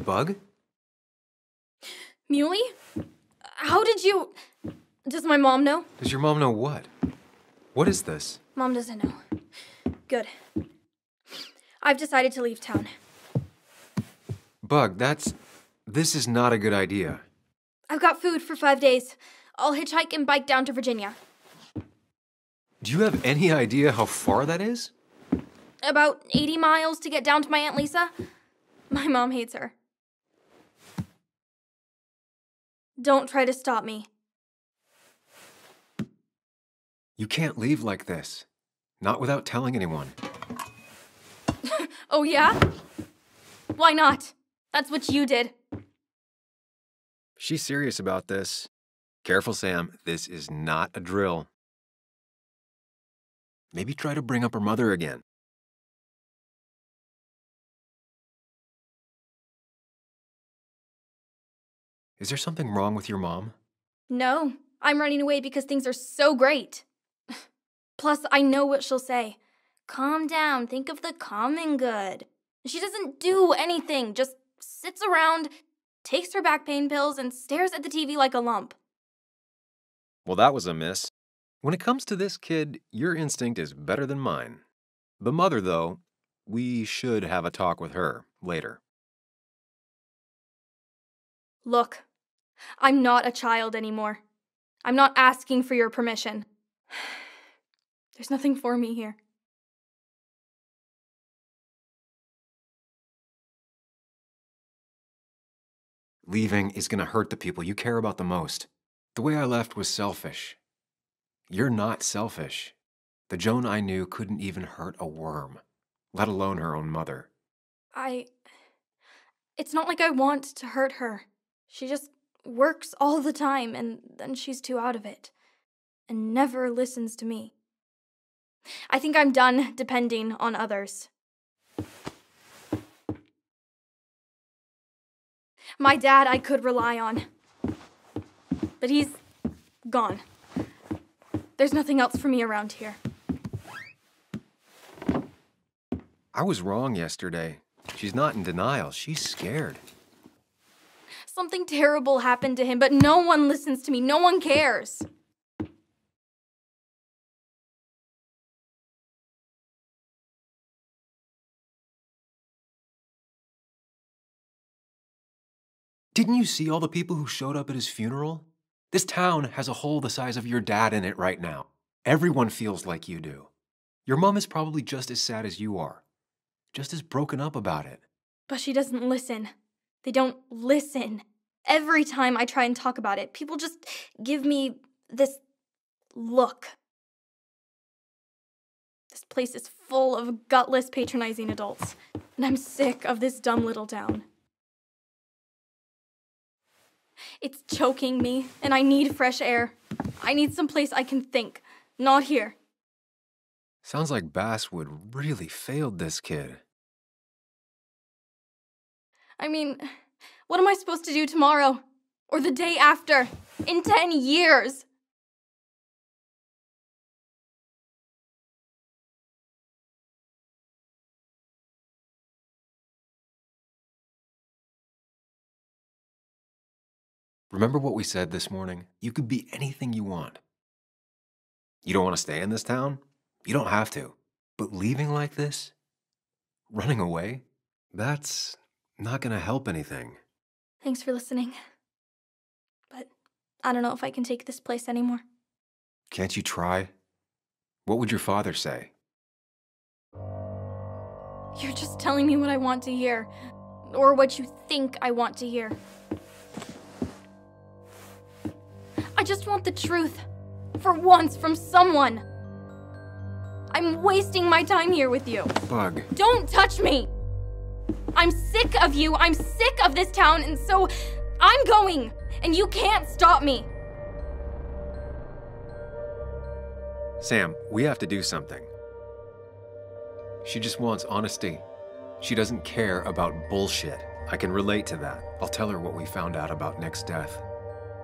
Bug? Muley? How did you... Does my mom know? Does your mom know what? What is this? Mom doesn't know. Good. I've decided to leave town. Bug, this is not a good idea. I've got food for 5 days. I'll hitchhike and bike down to Virginia. Do you have any idea how far that is? About 80 miles to get down to my Aunt Lisa. My mom hates her. Don't try to stop me. You can't leave like this. Not without telling anyone. Oh, yeah? Why not? That's what you did. She's serious about this. Careful, Sam. This is not a drill. Maybe try to bring up her mother again. Is there something wrong with your mom? No, I'm running away because things are so great. Plus, I know what she'll say. Calm down, think of the common good. She doesn't do anything, just sits around, takes her back pain pills, and stares at the TV like a lump. Well, that was a miss. When it comes to this kid, your instinct is better than mine. The mother, though, we should have a talk with her later. Look, I'm not a child anymore. I'm not asking for your permission. There's nothing for me here. Leaving is going to hurt the people you care about the most. The way I left was selfish. You're not selfish. The Joan I knew couldn't even hurt a worm, let alone her own mother. It's not like I want to hurt her. She just works all the time, and then she's too out of it, and never listens to me. I think I'm done depending on others. My dad I could rely on, but he's gone. There's nothing else for me around here. I was wrong yesterday. She's not in denial. She's scared. Something terrible happened to him, but no one listens to me. No one cares. Didn't you see all the people who showed up at his funeral? This town has a hole the size of your dad in it right now. Everyone feels like you do. Your mom is probably just as sad as you are, just as broken up about it. But she doesn't listen. They don't listen. Every time I try and talk about it, people just give me this look. This place is full of gutless, patronizing adults, and I'm sick of this dumb little town. It's choking me, and I need fresh air. I need someplace I can think, not here. Sounds like Basswood really failed this kid. I mean, what am I supposed to do tomorrow? Or the day after? In 10 years? Remember what we said this morning? You could be anything you want. You don't want to stay in this town? You don't have to. But leaving like this? Running away? That's not going to help anything. Thanks for listening. But I don't know if I can take this place anymore. Can't you try? What would your father say? You're just telling me what I want to hear. Or what you think I want to hear. I just want the truth. For once, from someone. I'm wasting my time here with you. Bug. Don't touch me! I'm sick of you, I'm sick of this town, and so I'm going, and you can't stop me. Sam, we have to do something. She just wants honesty. She doesn't care about bullshit. I can relate to that. I'll tell her what we found out about Nick's death.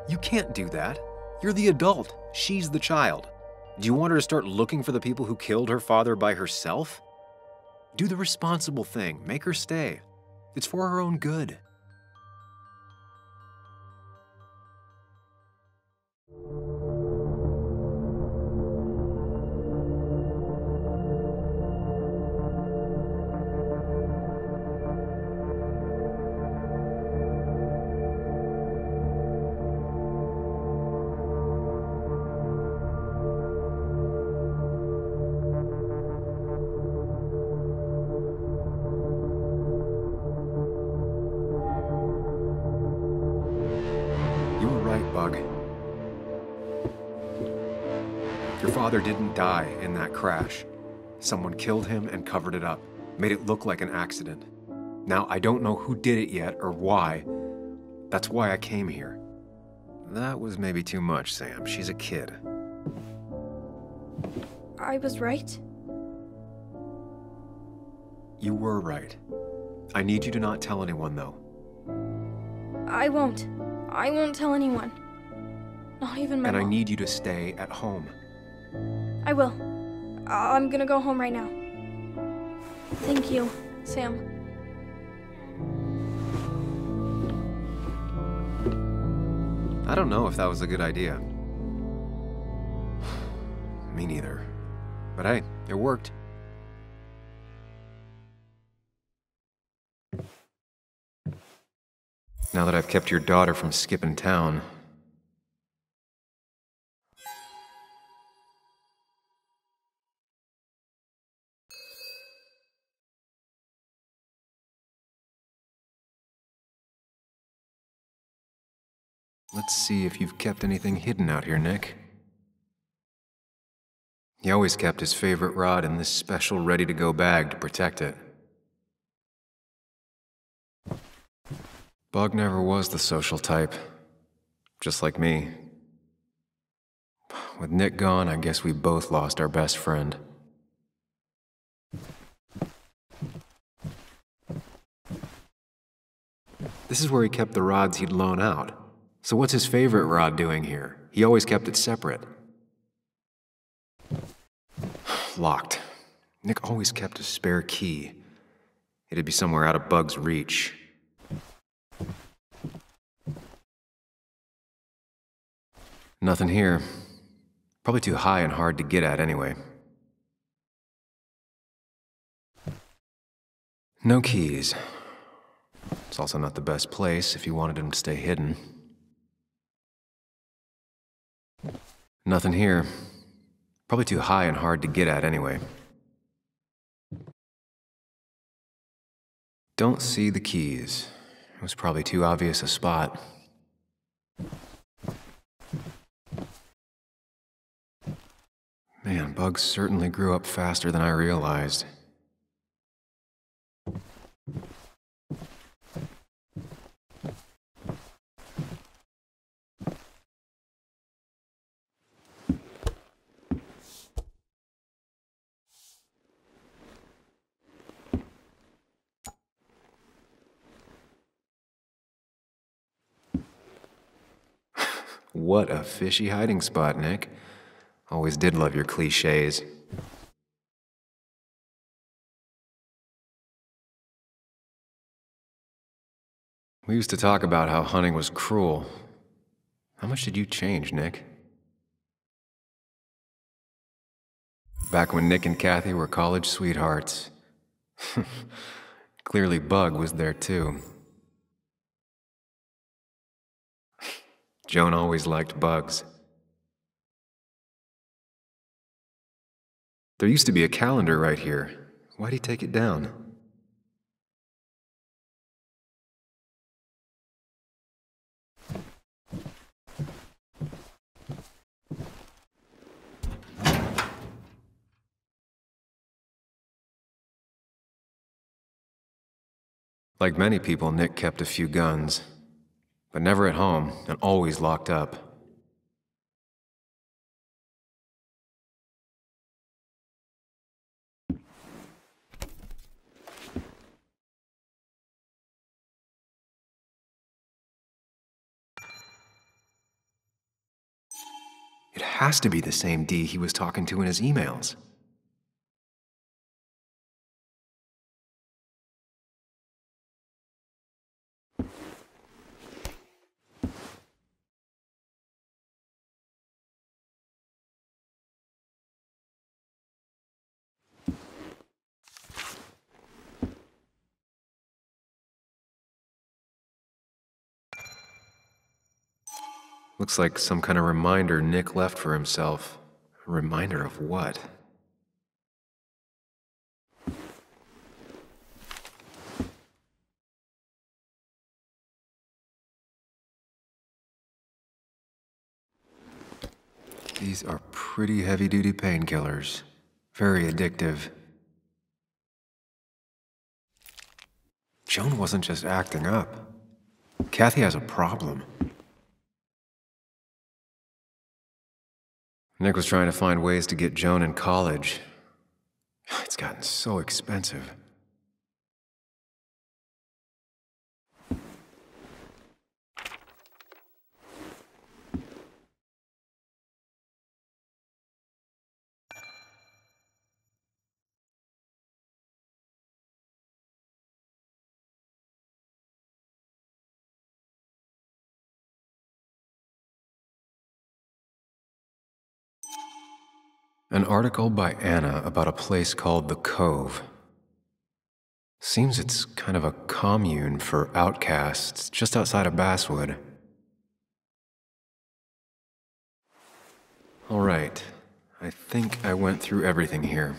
You can't do that. You're the adult. She's the child. Do you want her to start looking for the people who killed her father by herself? Do the responsible thing. Make her stay. It's for her own good. Your father didn't die in that crash. Someone killed him and covered it up, made it look like an accident. Now, I don't know who did it yet or why. That's why I came here. That was maybe too much, Sam. She's a kid. I was right? You were right. I need you to not tell anyone, though. I won't. I won't tell anyone. Not even my mom. And I need you to stay at home. I will. I'm gonna go home right now. Thank you, Sam. I don't know if that was a good idea. Me neither. But hey, it worked. Now that I've kept your daughter from skipping town... Let's see if you've kept anything hidden out here, Nick. He always kept his favorite rod in this special ready-to-go bag to protect it. Bug never was the social type. Just like me. With Nick gone, I guess we both lost our best friend. This is where he kept the rods he'd loan out. So what's his favorite rod doing here? He always kept it separate. Locked. Nick always kept a spare key. It'd be somewhere out of Bug's reach. Nothing here. Probably too high and hard to get at anyway. No keys. It's also not the best place if you wanted him to stay hidden. Nothing here. Probably too high and hard to get at anyway. Don't see the keys. It was probably too obvious a spot. Man, Bug certainly grew up faster than I realized. What a fishy hiding spot, Nick. Always did love your cliches. We used to talk about how hunting was cruel. How much did you change, Nick? Back when Nick and Kathy were college sweethearts. Clearly Bug was there too. Joan always liked bugs. There used to be a calendar right here. Why'd he take it down? Like many people, Nick kept a few guns, but never at home and always locked up. It has to be the same D he was talking to in his emails. Looks like some kind of reminder Nick left for himself. A reminder of what? These are pretty heavy-duty painkillers. Very addictive. Joan wasn't just acting up. Kathy has a problem. Nick was trying to find ways to get Joan in college. It's gotten so expensive. An article by Anna about a place called The Cove. Seems it's kind of a commune for outcasts just outside of Basswood. All right, I think I went through everything here.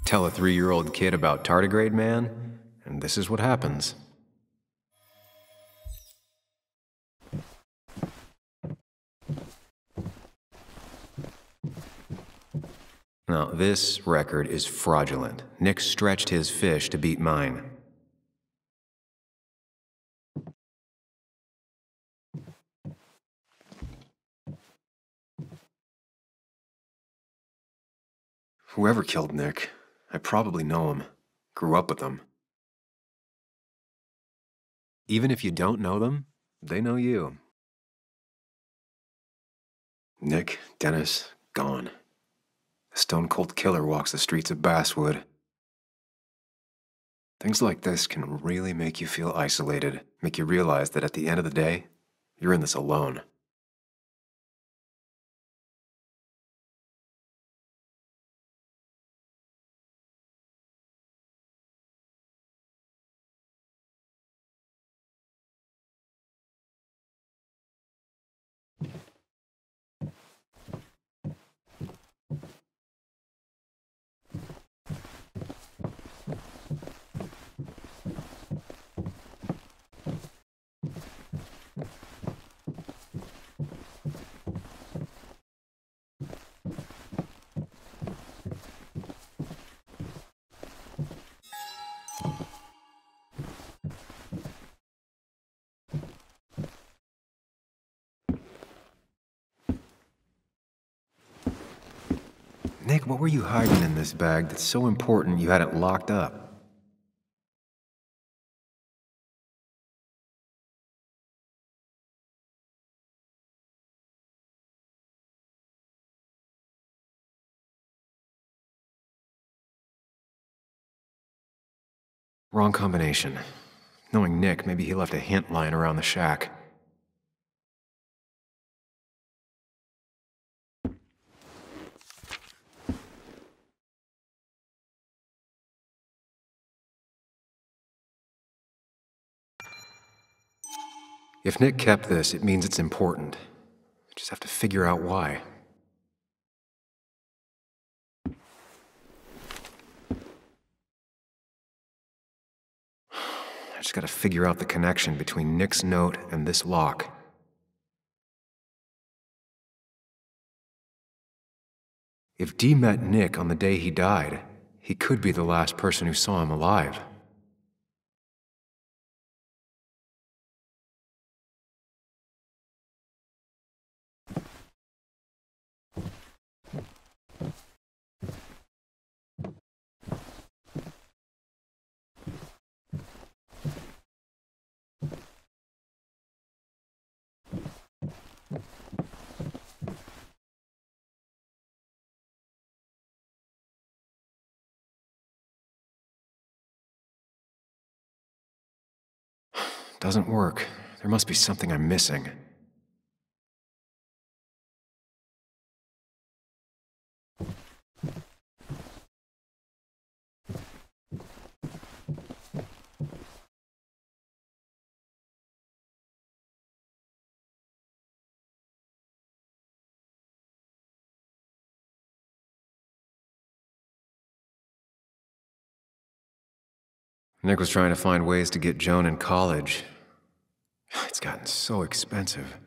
Tell a 3-year-old kid about tardigrade man, and this is what happens. Now, this record is fraudulent. Nick stretched his fish to beat mine. Whoever killed Nick, I probably know him. Grew up with them. Even if you don't know them, they know you. Nick, Dennis, gone. The stone-cold killer walks the streets of Basswood. Things like this can really make you feel isolated, make you realize that at the end of the day, you're in this alone. Nick, what were you hiding in this bag that's so important you had it locked up? Wrong combination. Knowing Nick, maybe he left a hint lying around the shack. If Nick kept this, it means it's important. Just have to figure out why. I just gotta figure out the connection between Nick's note and this lock. If Dee met Nick on the day he died, he could be the last person who saw him alive. Doesn't work. There must be something I'm missing. Nick was trying to find ways to get Joan in college. It's gotten so expensive.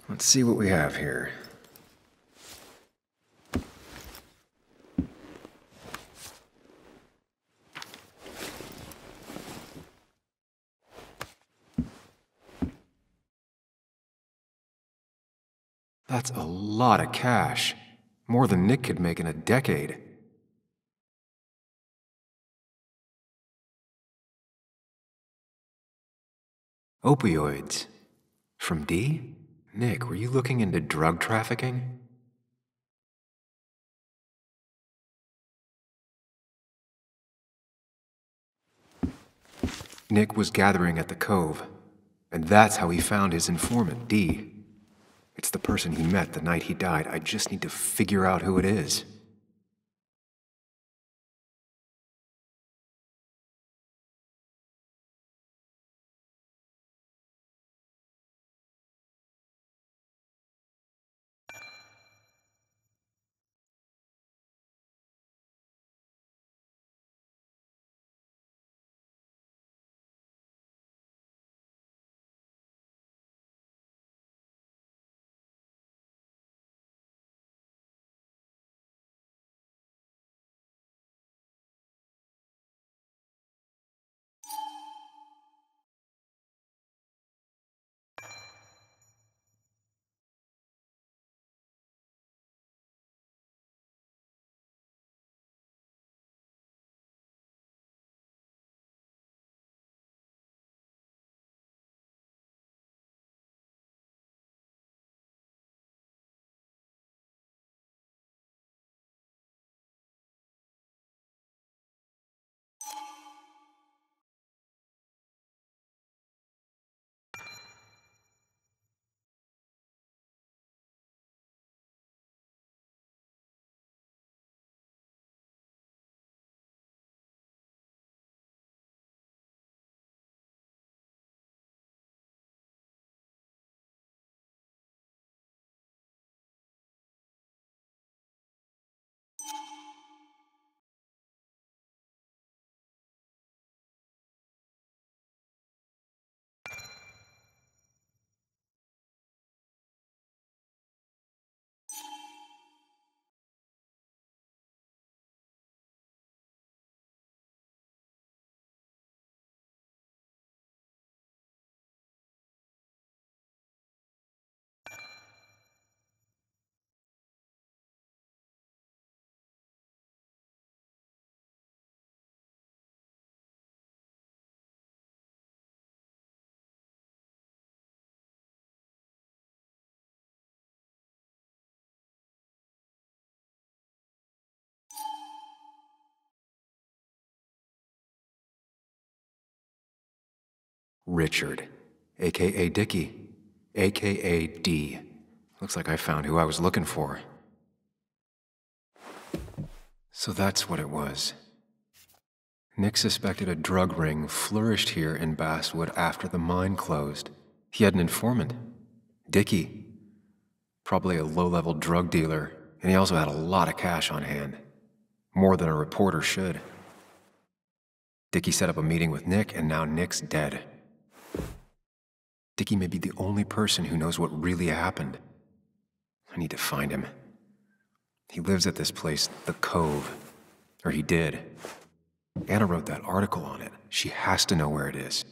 Let's see what we have here. That's a lot of cash. More than Nick could make in a decade. Opioids. From Dee? Nick, were you looking into drug trafficking? Nick was gathering at the Cove, and that's how he found his informant, Dee. It's the person he met the night he died. I just need to figure out who it is. Richard, aka Dickie, aka D. Looks like I found who I was looking for. So that's what it was. Nick suspected a drug ring flourished here in Basswood after the mine closed. He had an informant, Dickie. Probably a low-level drug dealer, and he also had a lot of cash on hand. More than a reporter should. Dickie set up a meeting with Nick, and now Nick's dead. Dickie may be the only person who knows what really happened. I need to find him. He lives at this place, The Cove. Or he did. Anna wrote that article on it. She has to know where it is.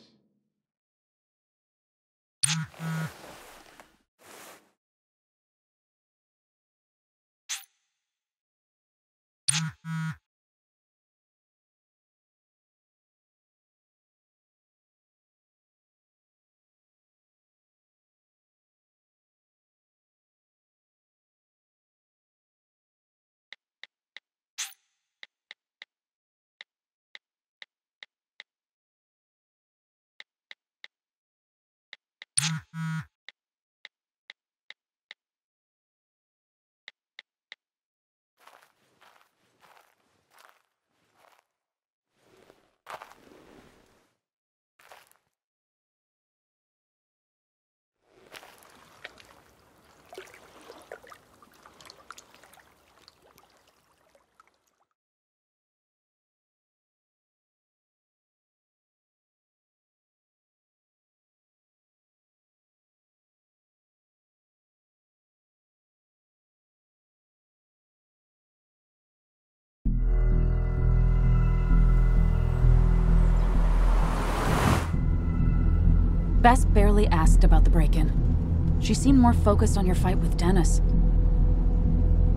Bess barely asked about the break-in. She seemed more focused on your fight with Dennis.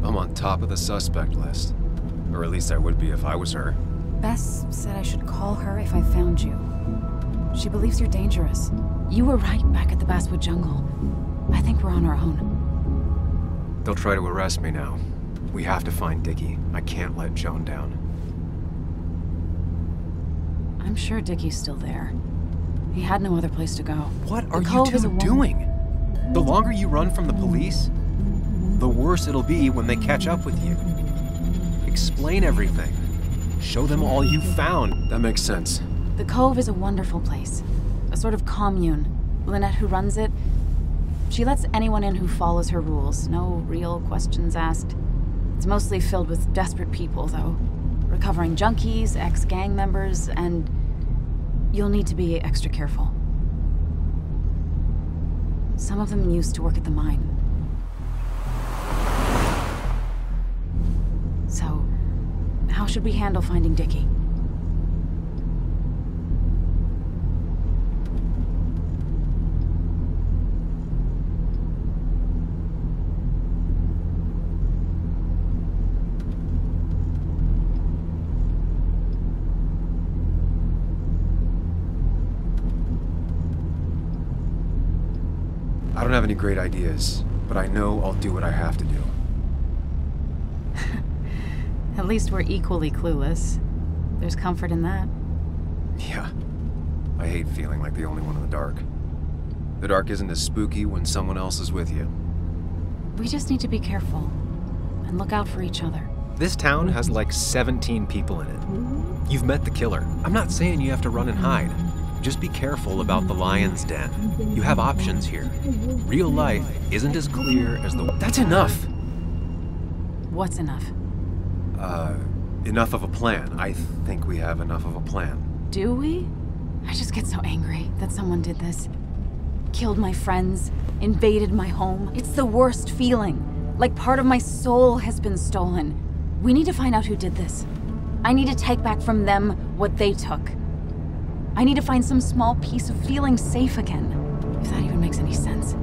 I'm on top of the suspect list. Or at least I would be if I was her. Bess said I should call her if I found you. She believes you're dangerous. You were right back at the Basswood jungle. I think we're on our own. They'll try to arrest me now. We have to find Dickie. I can't let Joan down. I'm sure Dickie's still there. He had no other place to go. What are you two doing? The longer you run from the police, the worse it'll be when they catch up with you. Explain everything. Show them all you found. That makes sense. The Cove is a wonderful place. A sort of commune. Lynette, who runs it, she lets anyone in who follows her rules. No real questions asked. It's mostly filled with desperate people, though. Recovering junkies, ex-gang members, and you'll need to be extra careful. Some of them used to work at the mine. So, how should we handle finding Dickie? I don't have any great ideas, but I know I'll do what I have to do. At least we're equally clueless. There's comfort in that. Yeah. I hate feeling like the only one in the dark. The dark isn't as spooky when someone else is with you. We just need to be careful and look out for each other. This town has like 17 people in it. You've met the killer. I'm not saying you have to run and hide. Just be careful about the lion's den. You have options here. Real life isn't as clear as the... That's enough! What's enough? Enough of a plan. I think we have enough of a plan. Do we? I just get so angry that someone did this. Killed my friends, invaded my home. It's the worst feeling. Like part of my soul has been stolen. We need to find out who did this. I need to take back from them what they took. I need to find some small piece of feeling safe again, if that even makes any sense.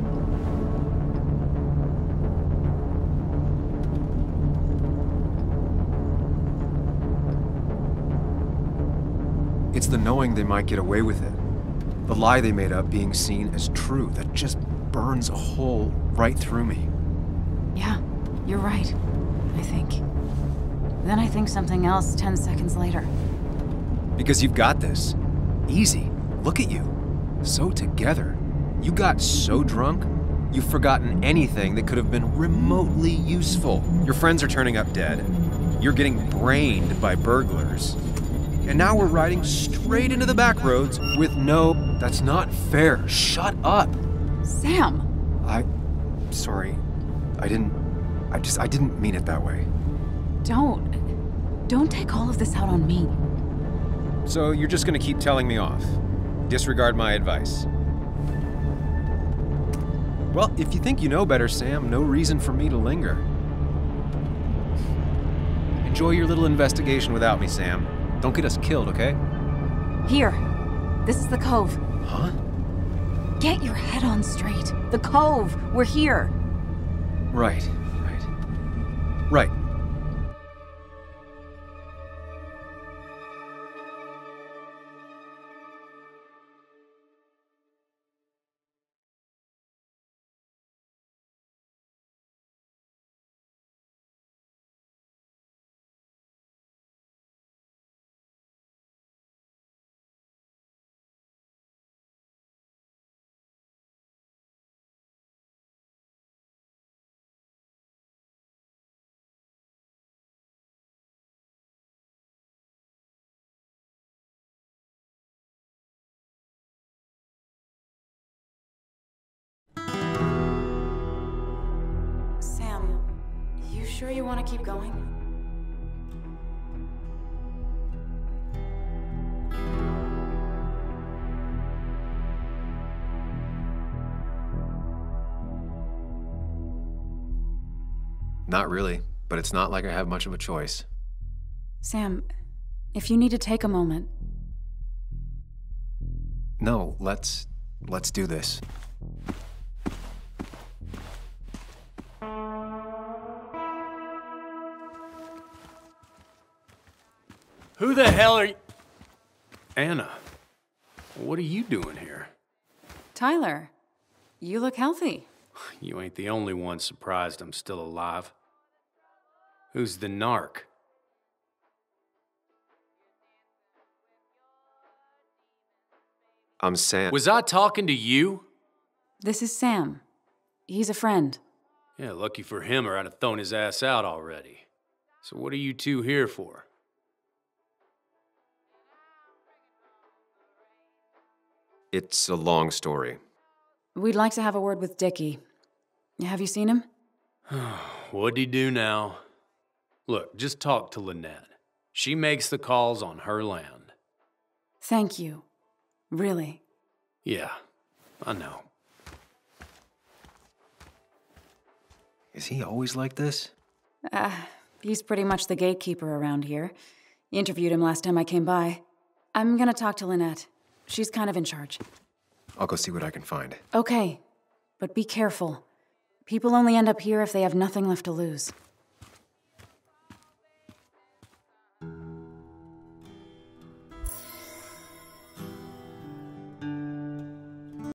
It's the knowing they might get away with it. The lie they made up being seen as true that just burns a hole right through me. Yeah, you're right, I think. Then I think something else 10 seconds later. Because you've got this. Easy. Look at you. So together. You got so drunk, you've forgotten anything that could have been remotely useful. Your friends are turning up dead. You're getting brained by burglars. And now we're riding straight into the back roads with no... That's not fair. Shut up. Sam! Sorry. I didn't mean it that way. Don't take all of this out on me. So you're just gonna keep telling me off? Disregard my advice? Well, if you think you know better, Sam, no reason for me to linger. Enjoy your little investigation without me, Sam. Don't get us killed, okay? Here. This is the Cove. Huh? Get your head on straight. The Cove. We're here. Right. Right. Sam, you sure you want to keep going? Not really, but it's not like I have much of a choice. Sam, if you need to take a moment. No, let's do this. Who the hell are you? Anna, what are you doing here? Tyler, you look healthy. You ain't the only one surprised I'm still alive. Who's the narc? I'm Sam. Was I talking to you? This is Sam. He's a friend. Yeah, lucky for him or I'd have thrown his ass out already. So what are you two here for? It's a long story. We'd like to have a word with Dickie. Have you seen him? What'd he do now? Look, just talk to Lynette. She makes the calls on her land. Thank you. Really. Yeah, I know. Is he always like this? He's pretty much the gatekeeper around here. Interviewed him last time I came by. I'm gonna talk to Lynette. She's kind of in charge. I'll go see what I can find. Okay, but be careful. People only end up here if they have nothing left to lose.